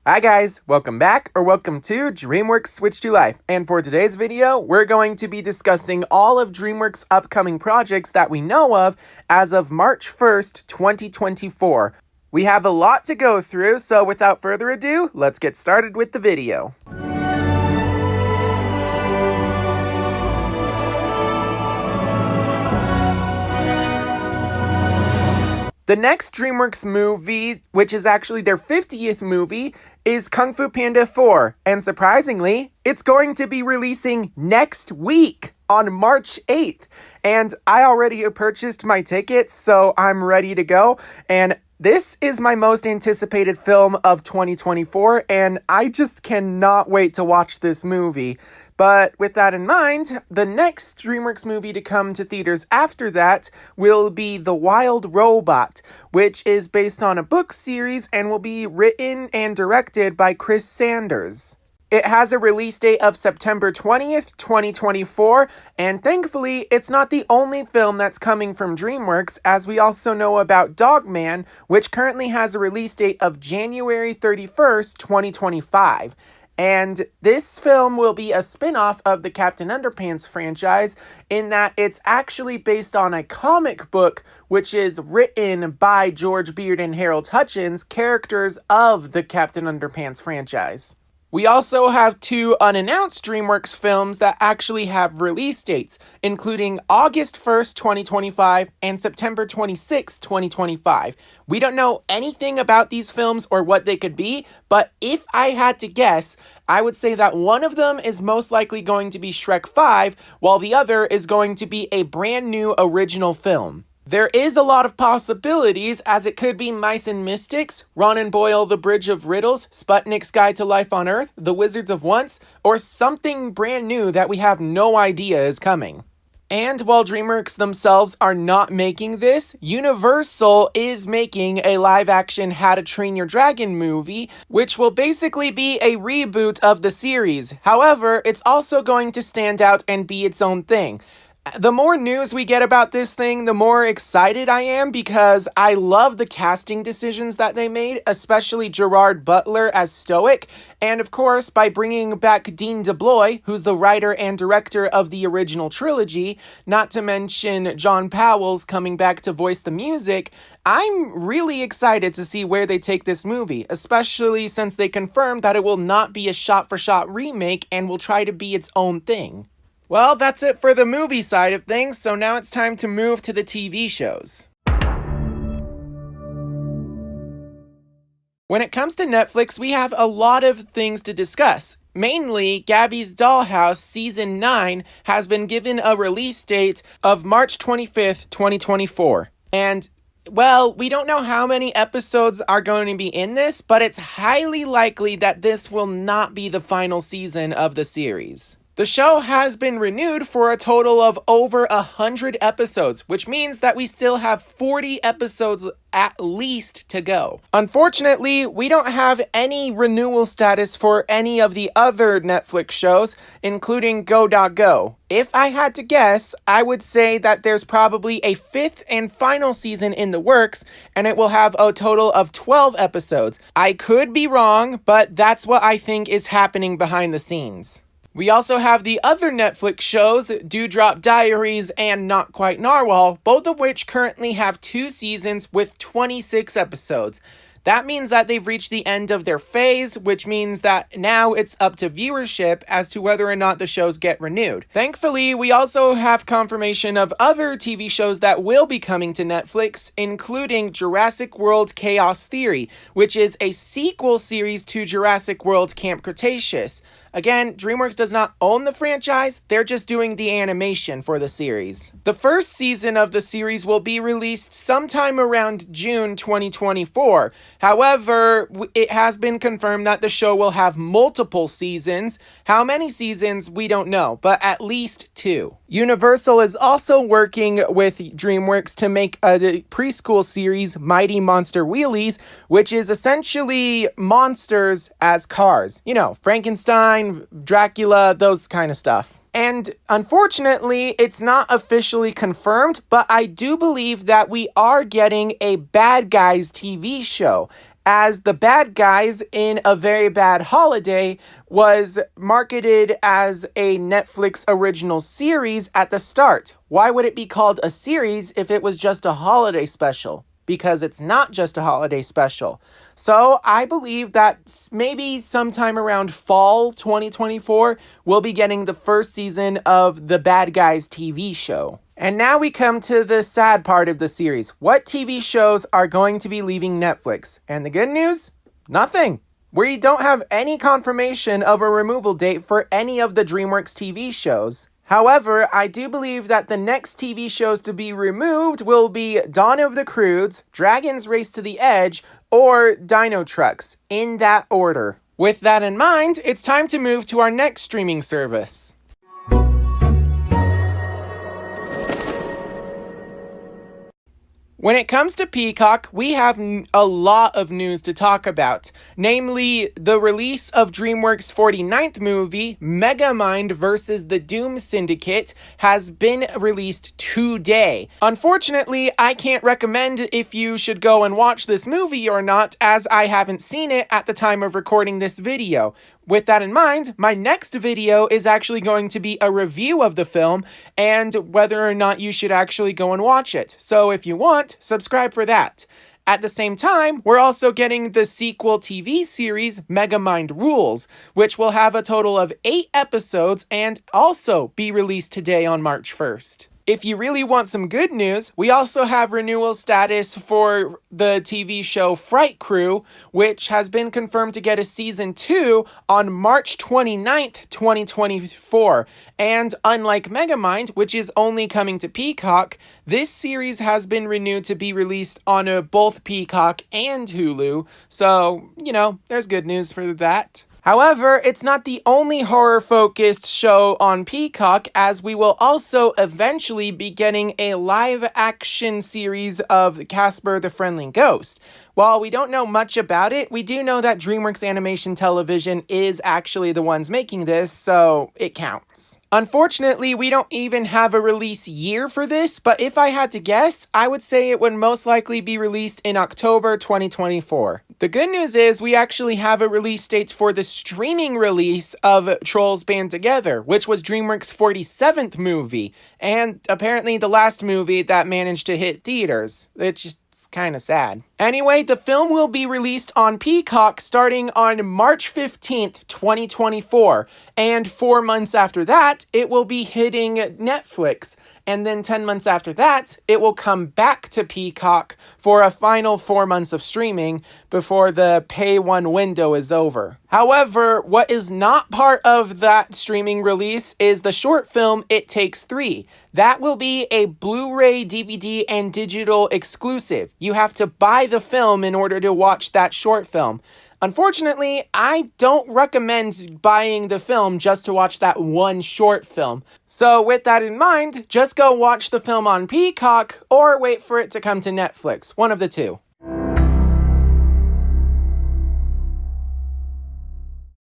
Hi guys, welcome back or welcome to Dreamworks Switch to Life. And for today's video, we're going to be discussing all of Dreamworks' upcoming projects that we know of as of March 1st, 2024. We have a lot to go through, so without further ado, let's get started with the video. The next Dreamworks movie, which is actually their 50th movie, is Kung Fu Panda 4. And surprisingly, it's going to be releasing next week on March 8th. And I already purchased my tickets, so I'm ready to go. And this is my most anticipated film of 2024, and I just cannot wait to watch this movie. But with that in mind, the next Dreamworks movie to come to theaters after that will be The Wild Robot, which is based on a book series and will be written and directed by Chris Sanders. It has a release date of September 20th, 2024, and thankfully, it's not the only film that's coming from Dreamworks, as we also know about Dogman, which currently has a release date of January 31st, 2025. And this film will be a spin-off of the Captain Underpants franchise in that it's actually based on a comic book which is written by George Beard and Harold Hutchins, characters of the Captain Underpants franchise. We also have two unannounced Dreamworks films that actually have release dates, including August 1st, 2025 and September 26th, 2025. We don't know anything about these films or what they could be, but if I had to guess, I would say that one of them is most likely going to be Shrek 5, while the other is going to be a brand new original film. There is a lot of possibilities, as it could be Mice and Mystics, Ron and Boyle, The Bridge of Riddles, Sputnik's Guide to Life on Earth, The Wizards of Once, or something brand new that we have no idea is coming. And while Dreamworks themselves are not making this, Universal is making a live-action How to Train Your Dragon movie, which will basically be a reboot of the series. However, it's also going to stand out and be its own thing. The more news we get about this thing, the more excited I am because I love the casting decisions that they made, especially Gerard Butler as Stoic, and of course by bringing back Dean DeBlois, who's the writer and director of the original trilogy, not to mention John Powell's coming back to voice the music. I'm really excited to see where they take this movie, especially since they confirmed that it will not be a shot-for-shot remake and will try to be its own thing. Well, that's it for the movie side of things, so now it's time to move to the TV shows. When it comes to Netflix, we have a lot of things to discuss. Mainly, Gabby's Dollhouse Season 9 has been given a release date of March 25th, 2024. And well, we don't know how many episodes are going to be in this, but it's highly likely that this will not be the final season of the series. The show has been renewed for a total of over 100 episodes, which means that we still have 40 episodes at least to go. Unfortunately, we don't have any renewal status for any of the other Netflix shows, including Go.Go. If I had to guess, I would say that there's probably a 5th and final season in the works, and it will have a total of 12 episodes. I could be wrong, but that's what I think is happening behind the scenes. We also have the other Netflix shows, Dewdrop Diaries and Not Quite Narwhal, both of which currently have 2 seasons with 26 episodes. That means that they've reached the end of their phase, which means that now it's up to viewership as to whether or not the shows get renewed. Thankfully, we also have confirmation of other TV shows that will be coming to Netflix, including Jurassic World Chaos Theory, which is a sequel series to Jurassic World Camp Cretaceous. Again, DreamWorks does not own the franchise, they're just doing the animation for the series. The first season of the series will be released sometime around June 2024. However, it has been confirmed that the show will have multiple seasons. How many seasons, we don't know, but at least 2. Universal is also working with DreamWorks to make a preschool series, Mighty MonsterWheelies, which is essentially monsters as cars. You know, Frankenstein, Dracula, those kind of stuff. And unfortunately, it's not officially confirmed, but I do believe that we are getting a Bad Guys TV show. as The Bad Guys in a Very Bad Holiday was marketed as a Netflix original series at the start. Why would it be called a series if it was just a holiday special? Because it's not just a holiday special. So I believe that maybe sometime around fall 2024, we'll be getting the first season of The Bad Guys TV show. And now we come to the sad part of the series. What TV shows are going to be leaving Netflix? And the good news? Nothing. We don't have any confirmation of a removal date for any of the Dreamworks TV shows. However, I do believe that the next TV shows to be removed will be Dawn of the Croods, Dragon's Race to the Edge, or Dino Trucks, in that order. With that in mind, it's time to move to our next streaming service. When it comes to Peacock, we have a lot of news to talk about, namely the release of Dreamworks' 49th movie, Megamind vs. the Doom Syndicate, has been released today. Unfortunately, I can't recommend if you should go and watch this movie or not, as I haven't seen it at the time of recording this video. With that in mind, my next video is actually going to be a review of the film and whether or not you should actually go and watch it. So if you want, subscribe for that. At the same time, we're also getting the sequel TV series, Megamind Rules, which will have a total of 8 episodes and also be released today on March 1st. If you really want some good news, we also have renewal status for the TV show Fright, which has been confirmed to get a season 2 on March 29th, 2024. And unlike Megamind, which is only coming to Peacock, this series has been renewed to be released on both Peacock and Hulu. So, there's good news for that. However, it's not the only horror-focused show on Peacock, as we will also eventually be getting a live-action series of Casper the Friendly Ghost. While we don't know much about it, we do know that Dreamworks Animation Television is actually the ones making this, so it counts. Unfortunately, we don't even have a release year for this, but if I had to guess, I would say it would most likely be released in October 2024. The good news is we actually have a release date for the streaming release of Trolls Band Together, which was Dreamworks' 47th movie, and apparently the last movie that managed to hit theaters. It's kind of sad. Anyway, the film will be released on Peacock starting on March 15th, 2024, and 4 months after that, it will be hitting Netflix. And then 10 months after that, it will come back to Peacock for a final 4 months of streaming before the pay one window is over. However, what is not part of that streaming release is the short film It Takes 3. That will be a Blu-ray, DVD, and digital exclusive. You have to buy the film in order to watch that short film. Unfortunately, I don't recommend buying the film just to watch that one short film. So with that in mind, just go watch the film on Peacock or wait for it to come to Netflix. One of the two.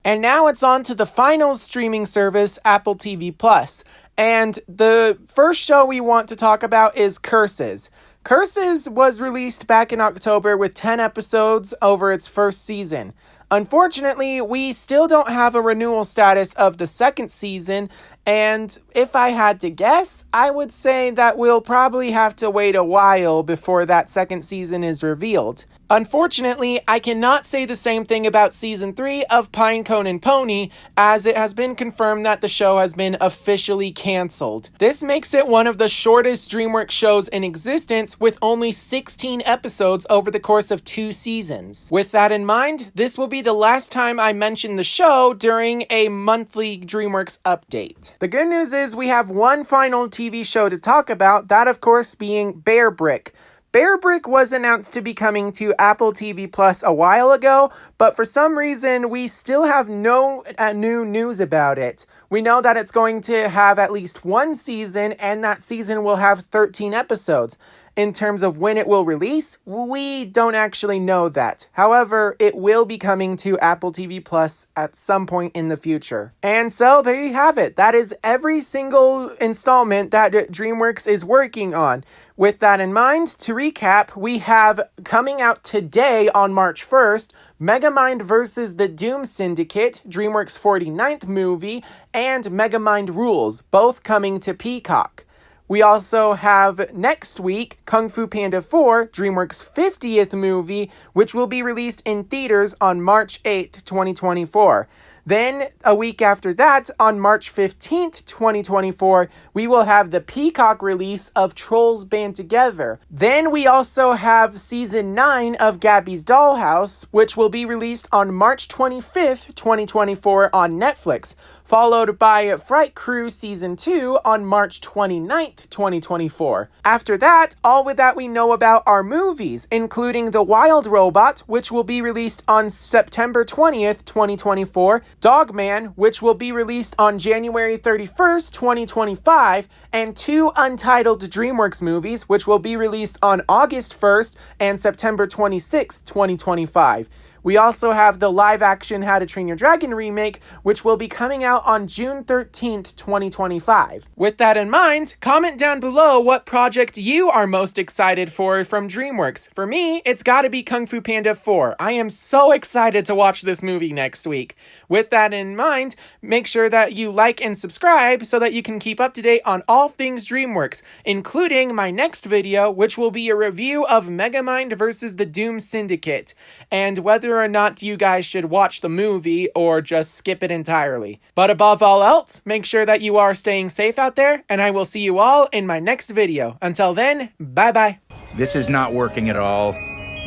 And now it's on to the final streaming service, Apple TV+. And the first show we want to talk about is Curses. Curses was released back in October with 10 episodes over its first season. Unfortunately, we still don't have a renewal status of the second season, and if I had to guess, I would say that we'll probably have to wait a while before that second season is revealed. Unfortunately, I cannot say the same thing about Season 3 of Pinecone and Pony, as it has been confirmed that the show has been officially cancelled. This makes it one of the shortest Dreamworks shows in existence, with only 16 episodes over the course of 2 seasons. With that in mind, this will be the last time I mention the show during a monthly Dreamworks update. The good news is we have one final TV show to talk about, that of course being rbrick. rbrick was announced to be coming to Apple TV Plus a while ago, but for some reason we still have no new news about it. We know that it's going to have at least one season, and that season will have 13 episodes. In terms of when it will release, we don't actually know that. However, it will be coming to Apple TV Plus at some point in the future. And so there you have it. That is every single installment that DreamWorks is working on. With that in mind, to recap, we have coming out today on March 1st, Megamind vs. the Doom Syndicate, DreamWorks' 49th movie, and Megamind Rules, both coming to Peacock. We also have next week Kung Fu Panda 4, DreamWorks' 50th movie, which will be released in theaters on March 8th, 2024. Then, a week after that, on March 15th, 2024, we will have the Peacock release of Trolls Band Together. Then we also have Season 9 of Gabby's Dollhouse, which will be released on March 25th, 2024 on Netflix, followed by Fright Krewe Season 2 on March 29th, 2024. After that, all that we know about are movies, including The Wild Robot, which will be released on September 20th, 2024, Dogman, which will be released on January 31st, 2025, and 2 Untitled DreamWorks movies, which will be released on August 1st and September 26th, 2025. We also have the live-action How to Train Your Dragon remake, which will be coming out on June 13th, 2025. With that in mind, comment down below what project you are most excited for from DreamWorks. For me, it's gotta be Kung Fu Panda 4. I am so excited to watch this movie next week. With that in mind, make sure that you like and subscribe so that you can keep up to date on all things DreamWorks, including my next video, which will be a review of Megamind vs. the Doom Syndicate, and whether or not you guys should watch the movie or just skip it entirely. But above all else, make sure that you are staying safe out there, and I will see you all in my next video. Until then, bye-bye. This is not working at all.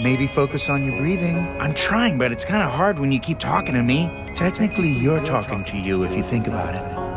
Maybe focus on your breathing. I'm trying, but it's kind of hard when you keep talking to me. Technically, you're talking to you if you think about it.